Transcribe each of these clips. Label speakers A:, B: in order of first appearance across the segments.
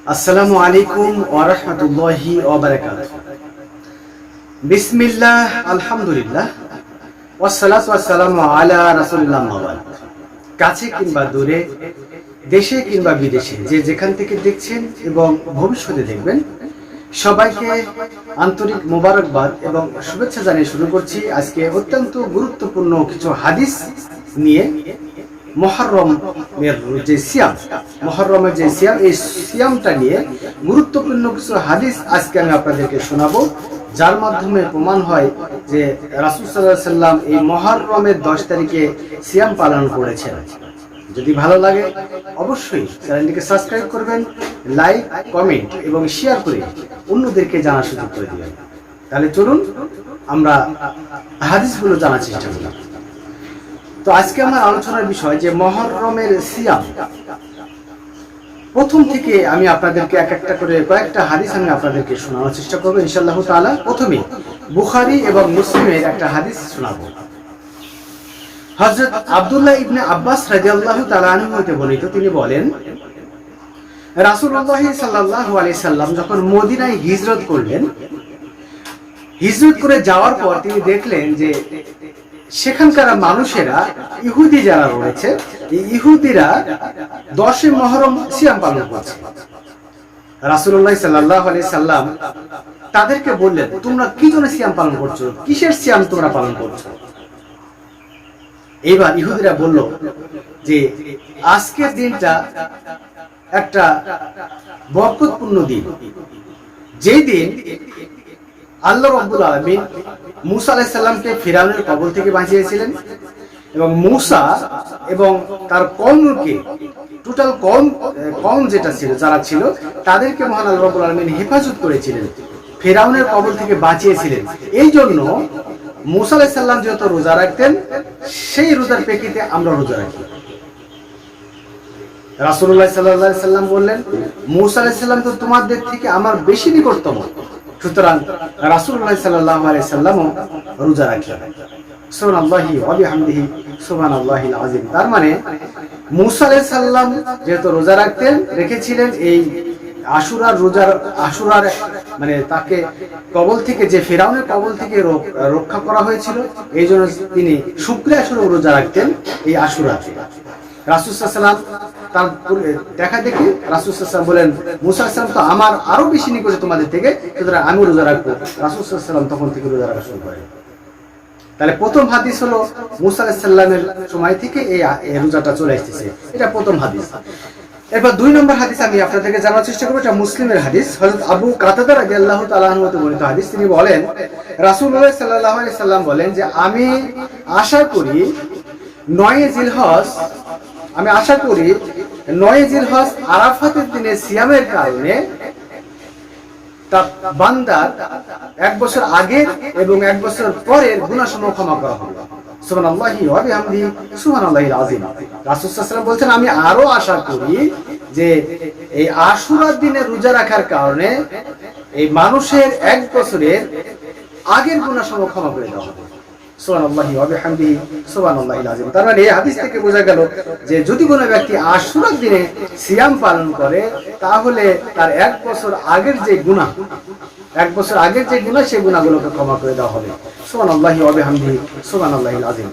A: আসসালামু আলাইকুম ওয়া রাহমাতুল্লাহি ওয়া বারাকাতুহু। বিসমিল্লাহ, আলহামদুলিল্লাহ, ওয়াসসালাতু ওয়াসসালামু আলা রাসূলিল্লাহ মাওয়াদ। কাছে কিংবা দূরে, দেশে কিংবা বিদেশে, যে যেখান থেকে দেখছেন এবং ভবিষ্যতে দেখবেন, সবাইকে আন্তরিক মোবারকবাদ এবং শুভেচ্ছা জানিয়ে শুরু করছি আজকে অত্যন্ত গুরুত্বপূর্ণ কিছু হাদিস নিয়ে। মুহররমের যে সিয়াম, মুহররমের যে সিয়াম, এই সিয়ামটা নিয়ে গুরুত্বপূর্ণ কিছু হাদিস আজকে আমি আপনাদেরকে শোনাবো, যার মাধ্যমে প্রমাণ হয় যে রাসূল সাল্লাল্লাহু আলাইহি সাল্লাম এই মুহররমের 10 তারিখে সিয়াম পালন করেছেন। যদি ভালো লাগে অবশ্যই চ্যানেলটিকে সাবস্ক্রাইব করবেন, লাইক, কমেন্ট এবং শেয়ার করে অন্যদেরকে জানার সুযোগ করে দিবেন। তাহলে চলুন আমরা হাদিসগুলো জানার চেষ্টা করি। তো আজকে আমার আলোচনার বিষয় যে মুহররমের সিয়াম। প্রথম থেকে আমি আপনাদেরকে এক একটা করে কয়েকটা হাদিস আমি আপনাদেরকে শোনানোর চেষ্টা করবো ইনশাআল্লাহ তাআলা। প্রথমে বুখারী এবং মুসলিমের একটা হাদিস শোনাবো। হযরত আব্দুল্লাহ ইবনে আব্বাস রাদিয়াল্লাহু তাআলা আনহু হতে বর্ণিত, তিনি বলেন, রাসূলুল্লাহ সাল্লাল্লাহু আলাইহি সাল্লাম যখন মদিনায় হিজরত করলেন, হিজরত করে যাওয়ার পর তিনি দেখলেন যে সেখানকার মানুষেরা, ইহুদি যারা রয়েছে, এই ইহুদিরা 10 মুহররম সিয়াম পালন করছে। রাসূলুল্লাহ সাল্লাল্লাহু আলাইহি সাল্লাম তাদেরকে বললেন, তোমরা কি জন্য সিয়াম পালন করছো? কিসের সিয়াম তোমরা পালন করছো? এইবার ইহুদিরা বলল যে আজকের দিনটা একটা বরকতপূর্ণ দিন, যেই দিন আল্লাহ রাব্বুল আলামিন মুসা আলাইহিস সালামকে ফিরআউনের কবল থেকে বাঁচিয়েছিলেন এবং মুসা এবং তার কওমকে, টোটাল কওম যেটা ছিল, যারা ছিল, তাদেরকে মহান আল্লাহ রাব্বুল আলামিন হেফাজত করেছিলেন, ফিরআউনের কবল থেকে বাঁচিয়েছিলেন। এই জন্য মুসা আলাইহিস সালাম যেহেতু রোজা রাখতেন, সেই রোজার প্রেক্ষিতে আমরা রোজা রাখি। রাসূলুল্লাহ সাল্লাল্লাহু আলাইহি সাল্লাম বললেন, মুসা আলাইহিস সালাম তো তোমাদের থেকে আমার বেশি নিকটতম, সুতরাং রাসূলুল্লাহ সাল্লাল্লাহু আলাইহি সাল্লামও রোজা রাখলেন। সুবহানাল্লাহি ওয়া বিহামদিহি সুবহানাল্লাহিল আযীম। তার মানে মুসা আলাইহিস সালাম যেহেতু রোজা রেখেছিলেন, এই আশুরার মানে তাকে কবল থেকে, যে ফিরআউনের কবল থেকে রক্ষা করা হয়েছিল, এই জন্য তিনি শুক্র আশুরা রোজা রাখতেন। এই আশুরা রাসূল সাল্লাল্লাহু আলাইহি সাল্লাম তার দেখা দেখি রাসূল সাল্লাল্লাহু আলাইহি সাল্লাম বলেন, মুসা আলাইহিস সালাম তো আমার আরো বেশি নিকটে তোমাদের থেকে, সুতরাং আমি রোজা রাখবো। রাসূল সাল্লাল্লাহু আলাইহি সাল্লাম তখন থেকে রোজা রাখা শুরু করেন। তাহলে প্রথম হাদিস হলো মুসা আলাইহিস সালামের সময় থেকে এই রোজাটা চলে আসছে, এটা প্রথম হাদিস। এরপর 2 নম্বর হাদিস আমি আপনাদেরকে জানার চেষ্টা করব, এটা মুসলিমের হাদিস। হযরত আবু কাতাদা রাদিয়াল্লাহু তাআলা আনহু হতে বর্ণিত হাদিস। তিনি বলেন, রাসূলুল্লাহ সাল্লাল্লাহু আলাইহি সাল্লাম বলেন যে আমি আশা করি 9 জিলহজ আরাফাতের দিনে সিয়ামের কারণে তার বান্দার 1 বছর আগের এবং 1 বছর পরের গুনাহসমূহ ক্ষমা করা হবে। সুবহানাল্লাহি ওয়া বিহামদিহি সুবহানাল্লাহিল আযীম। রাসূল সাল্লাল্লাহু আলাইহি ওয়াসাল্লাম বলছেন, আমি আরো আশা করি যে এই আশুরার দিনে রোজা রাখার কারণে এই মানুষের 1 বছরের আগের গুনাহসমূহ ক্ষমা করে দেওয়া হবে। সুবহানাল্লাহি ওয়া বিহামদিহি সুবহানাল্লাহিল আযীম। তার মানে এই হাদিস থেকে বোঝা গেল যে যদি কোনো ব্যক্তি আশুরার দিনে সিয়াম পালন করে, তাহলে তার 1 বছর আগের যে গুনাহ, সেই গুনাহগুলোকে ক্ষমা করে দেওয়া হবে। সুবহানাল্লাহি ওয়া বিহামদিহি সুবহানাল্লাহিল আযীম।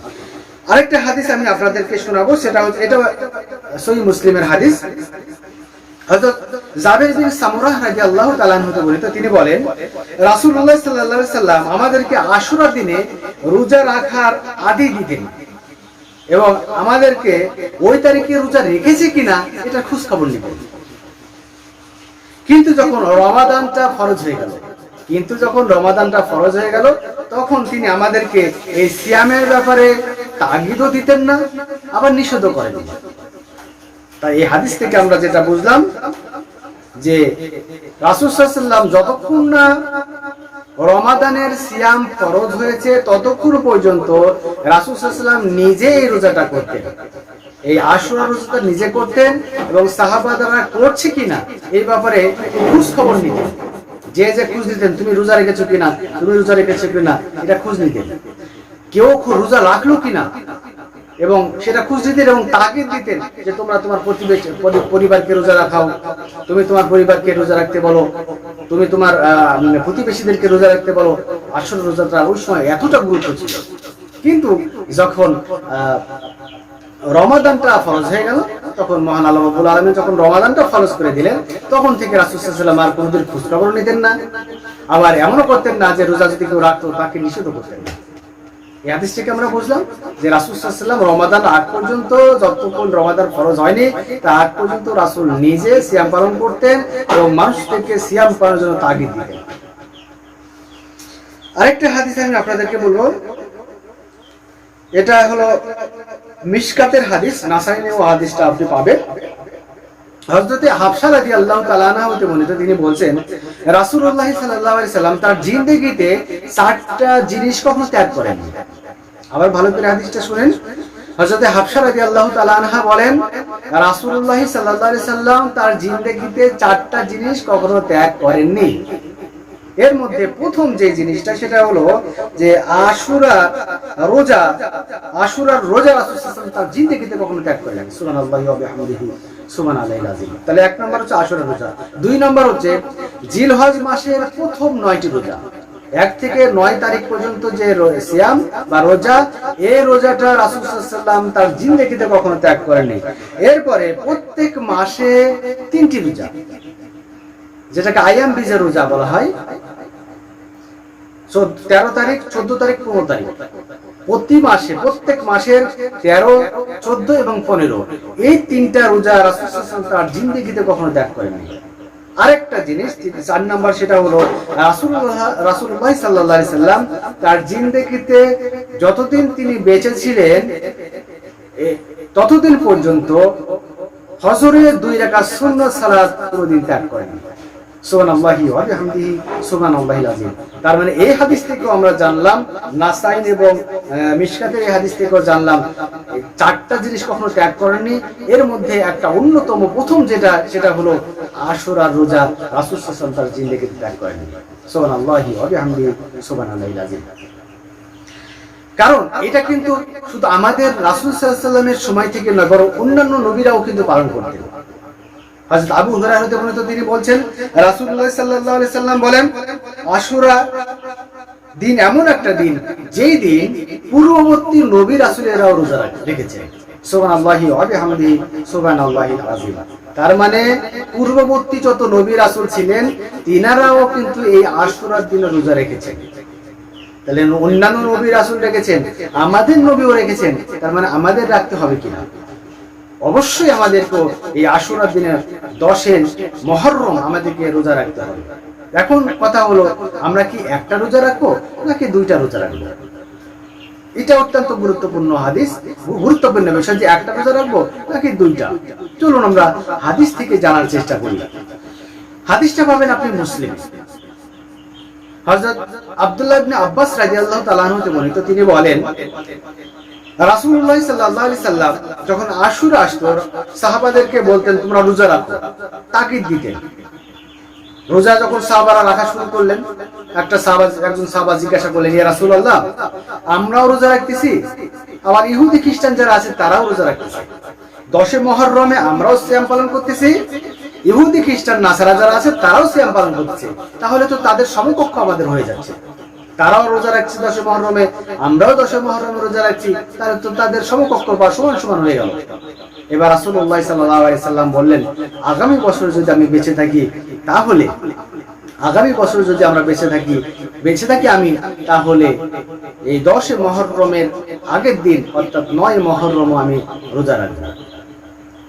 A: আরেকটা হাদিস আমি আপনাদেরকে শোনাবো, সেটা হচ্ছে, এটা সহিহ মুসলিমের হাদিস। হযরত জাবের বিন সামুরাহ রাদিয়াল্লাহু তাআলা আনহু হতে বর্ণিত, তিনি বলেন, রাসূলুল্লাহ সাল্লাল্লাহু আলাইহি সাল্লাম আমাদেরকে আশুরার দিনে রোজা রাখার আদেশ দিতেন এবং আমাদেরকে ওই তারিখে রোজা রেখেছে কিনা এটা খোঁজ খবর নিতেন। কিন্তু যখন রমাদানটা ফরজ হয়ে গেল, তখন তিনি আমাদেরকে এই সিয়ামের ব্যাপারে তাগিদও দিতেন না, আবার নিষেধও করেন না। তাই এই হাদিস থেকে আমরা যেটা বুঝলাম যে রাসূল সাল্লাল্লাহু আলাইহি সাল্লাম যতক্ষণ না রমাদানের সিয়াম ফরজ হয়েছে, ততক্ষণ পর্যন্ত রাসূল সাল্লাল্লাহু আলাইহি সাল্লাম নিজে এই রোজাটা করতেন, এই আশুরা রোজাটা নিজে করতেন এবং সাহাবারা করছে কিনা এই ব্যাপারে খোঁজ খবর নিতেন। যে খোঁজ নিতেন, তুমি রোজা রেখেছো কিনা, এটা খোঁজ নিতেন। কেউ রোজা রাখলো কিনা, এবং সেটা খুঁজ দিতেন এবং তাগিদ দিতেন যে তোমরা তোমার পরিবারকে রোজা রাখাও, তুমি তোমার পরিবারকে রোজা রাখতে বলো, তুমি তোমার প্রতিবেশীদেরকে রোজা রাখতে বলো। আসল রোজাটা ওই সময় এতটা গুরুত্ব ছিল। কিন্তু যখন রমাদানটা ফরজ হয়ে গেল, তখন মহান আল্লাহ রাব্বুল আলামিন যখন রমাদানটা ফরজ করে দিলেন, তখন থেকে রাসূল সাল্লাল্লাহু আলাইহি ওয়াসাল্লাম আর কোনোদিন খোঁজখবর নিতেন না। আবার এমনও করতেন না যে রোজা যদি কেউ রাখতো তাকে নিষেধ করতেন না। এই হাদিস থেকে আমরা বুঝলাম যে রাসূল সাল্লাল্লাহু আলাইহি ওয়াসাল্লাম রমাদান আগ পর্যন্ত, যতক্ষণ রমাদান ফরজ হয়নি তার আগ পর্যন্ত রাসূল নিজে সিয়াম পালন করতেন এবং মানুষদেরকে সিয়াম পালনের জন্য তাগিদ দিতেন। আরেকটা হাদিস আমি আপনাদেরকে বলবো, এটা হলো মিশকাতের হাদিস, নাসাইনে ও হাদিসটা আপনি পাবেন। হযরতে হাফসা রাদিয়াল্লাহু তাআলা আনহা হতে বর্ণিত, তিনি বলছেন রাসূলুল্লাহ সাল্লাল্লাহু আলাইহি সাল্লাম তার জিন্দেগিতে 4টা জিনিস কখনো ত্যাগ করেননি। আবার ভালো করে হাদিসটা শুনেন। হযরতে হাফসা রাদিয়াল্লাহু তাআলা আনহা বলেন রাসূলুল্লাহ সাল্লাল্লাহু আলাইহি সাল্লাম তার জিন্দেগিতে 4টা জিনিস কখনো ত্যাগ করেননি। এর মধ্যে প্রথম যে জিনিসটা সেটা হলো যে আশুরার রোজা রাসূল সাল্লাল্লাহু আলাইহি ওয়াসাল্লাম তার জিন্দেগিতে কখনো ত্যাগ করেন। সুবহানাল্লাহি ওয়া বিহামদিহি সুবহানাল্লাহিল আযীম। তাহলে 1 নম্বর হচ্ছে আশুরার রোজা। 2 নম্বর হচ্ছে জিলহজ মাসের প্রথম 9টি রোজা, 1 থেকে 9 তারিখ পর্যন্ত যে সিয়াম বা রোজা, এই রোজাটা রাসূল সাল্লাল্লাহু আলাইহি ওয়াসাল্লাম তার জিন্দেগিতে কখনো ত্যাগ করেননি। এরপরে প্রত্যেক মাসে 3টি রোজা, যেটাকে আইয়াম বিজের রোজা বলা হয়, 13 তারিখ, 14 তারিখ, 15 তারিখ, প্রতি মাসে, প্রত্যেক মাসের 13, 14 এবং 15 এই 3টা রোজা রাসূল সাল্লাল্লাহু আলাইহি ওয়াসাল্লাম তার জিন্দেগিতে কখনো ত্যাগ করেননি। আরেকটা জিনিস 4 নাম্বার, সেটা হলো রাসূলুল্লাহ সাল্লাল্লাহু আলাইহি সাল্লাম তার জিন্দেগিতে যতদিন তিনি বেঁচে ছিলেন ততদিন পর্যন্ত ফজরের 2 রাকাত সুন্নাত সালাত কোনদিন ত্যাগ করেননি। সুবহানাল্লাহি ওয়া বিহামদিহি সুবহানাল্লাহিল আযীম। তার মানে এই হাদিস থেকেও আমরা জানলাম, নাসাইন এবং মিশকাতের এই হাদিস থেকেও জানলাম 4টা জিনিস কখনো ত্যাগ করেননি। এর মধ্যে একটা অন্যতম প্রথম যেটা, সেটা হলো আশুরার রোজা রাসূল সাল্লাল্লাহু আলাইহি ওয়াসাল্লাম তার জিন্দেগিতে ত্যাগ করেননি। সুবহানাল্লাহি ওয়া বিহামদিহি সুবহানাল্লাহিল আযীম। কারণ এটা কিন্তু শুধু আমাদের রাসূল সাল্লাল্লাহু আলাইহি ওয়াসাল্লামের সময় থেকে নয়, বরং অন্যান্য নবীরাও কিন্তু পালন করতেন। হযরত আবু হুরায়রা হতে বর্ণিত, তিনি বলছেন রাসূলুল্লাহ সাল্লাল্লাহু আলাইহি সাল্লাম বলেন আশুরা দিন এমন একটা দিন যেই দিন পূর্ববর্তী নবী রাসূলেরাও রোজা রেখেছেন। সুবহানাল্লাহি ওয়া বিহামদিহি সুবহানাল্লাহিল আযীম। তার মানে পূর্ববর্তী যত নবী রাসূল ছিলেন তিনারাও কিন্তু এই আশুরার দিনে রোজা রেখেছেন। তাহলে অন্যান্য নবী রাসূল রেখেছেন, আমাদের নবীও রেখেছেন, তার মানে আমাদের রাখতে হবে কিনা? অবশ্যই আমাদেরকে এই আশুরার দিনে 10 মুহররম আমাদেরকে রোজা রাখতে হবে। এখন কথা হলো আমরা কি একটা রোজা রাখবো নাকি 2টা রোজা রাখবো? এটা অত্যন্ত গুরুত্বপূর্ণ হাদিস, গুরুত্বপূর্ণ বিষয় যে একটা রোজা রাখবো নাকি 2টা। চলুন আমরা হাদিস থেকে জানার চেষ্টা করি। হাদিসটা পাবেন আপনি মুসলিম। হযরত আব্দুল্লাহ ইবনে আব্বাস রাদিয়াল্লাহু তাআলা আনহু থেকে বর্ণিত, তিনি বলেন রাসূলুল্লাহ সাল্লাল্লাহু আলাইহি সাল্লাম যখন আশুরা আসতো সাহাবাদেরকে বলতেন তোমরা রোজা রাখো, তাকিদ দিতেন। রোজা যখন সাহাবারা রাখা শুরু করলেন, একজন সাহাবা জিজ্ঞাসা করলেন ইয়া রাসূলুল্লাহ আমরাও রোজা রাখতেছি, আবার ইহুদি খ্রিস্টান যারা আছে তারাও রোজা রাখতেছে, 10 মুহররমে আমরাও সিয়াম পালন করতেছি, ইহুদি খ্রিস্টান নাসারা যারা আছে তারাও সিয়াম পালন করতেছে, তাহলে তো তাদের সমকক্ষ আমাদের হয়ে যাচ্ছে। তারাও রোজা রাখছে 10 মুহররমে, আমরাও 10 মুহররমে রোজা রাখছি, তাহলে তো তাদের সমকক্ষ বা সমান সমান হয়ে গেল। এবার রাসূলুল্লাহ সাল্লাল্লাহু আলাইহি সাল্লাম বললেন আগামী বছর যদি আমি বেঁচে থাকি, তাহলে আগামী বছর যদি আমরা বেঁচে থাকি আমি, তাহলে এই 10 মুহররমের আগের দিন অর্থাৎ 9 মুহররম আমি রোজা রাখব।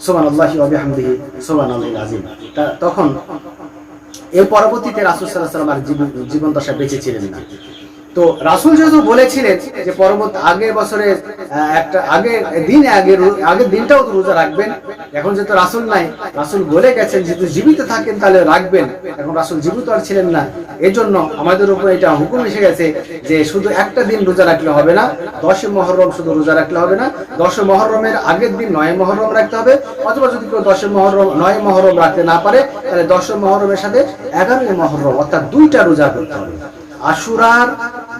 A: সুবহানাল্লাহি ওয়া বিহামদিহি সুবহানাল্লাহিল আযীম। তখন এর পরবর্তীতে রাসূল সাল্লাল্লাহু আলাইহি ওয়াসাল্লাম আর জীবন দশা বেঁচে ছিলেন না। তো রাসূল যেহেতু বলেছিলেন যে পরবর্তী আগের বছরে একটা আগের দিনটাও তো রোজা রাখবেন, এখন যেহেতু রাসূল নাই, রাসূল বলে গেছেন যেহেতু জীবিত থাকেন তাহলে রাখবেন, এখন রাসূল জীবিত আর ছিলেন না, এজন্য আমাদের উপর এটা হুকুম এসে গেছে যে শুধু একটা দিন রোজা রাখলে হবে না, 10 মুহররম শুধু রোজা রাখলে হবে না, 10 মুহররমের আগের দিন 9 মুহররম রাখতে হবে, অথবা যদি কেউ 9 মুহররম রাখতে না পারে তাহলে 10 মুহররমের সাথে 11 মুহররম অর্থাৎ 2টা রোজা করতে হবে। আশুরার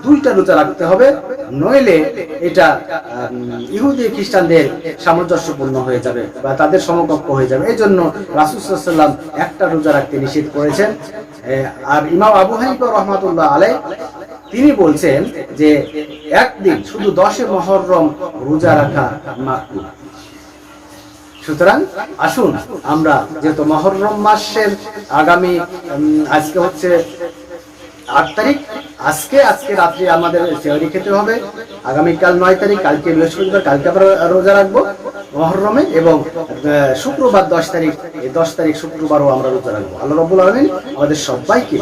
A: 2টা রোজা রাখতে হবে, নইলে এটা ইহুদি খ্রিস্টানদের সামঞ্জস্যপূর্ণ হয়ে যাবে বা তাদের সমকক্ষ হয়ে যাবে। এই জন্য রাসূল সাল্লাল্লাহু আলাইহি ওয়াসাল্লাম একটা রোজা রাখতে নিষেধ করেছেন। আর ইমাম আবু হানিফা রাহমাতুল্লাহ আলাইহি তিনি বলছেন যে একদিন শুধু 10 মুহররম রোজা রাখা মাকরুহ। সুতরাং আসুন আমরা যেহেতু মুহররম মাসের আগামী আজকে হচ্ছে 8 তারিখ, আজকে রাত্রে আমাদের সেহরি খেতে হবে। আগামীকাল 9 তারিখ, কালকে বৃহস্পতিবার, কালকে আমরা রোজা রাখবো মুহররমে, এবং শুক্রবার 10 তারিখ, এই 10 তারিখ শুক্রবারও আমরা রোজা রাখবো। আল্লাহ রাব্বুল আলামিন আমাদের সবাইকে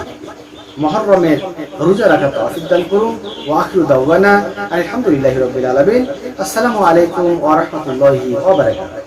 A: মুহররমের রোজা রাখার তৌফিক দান করুন। ওয়া আখিরু দাওয়ানা আলহামদুলিল্লাহি রাব্বিল আলামিন। আসসালামু আলাইকুম ওয়া রাহমাতুল্লাহি ওয়া বারাকাতুহু।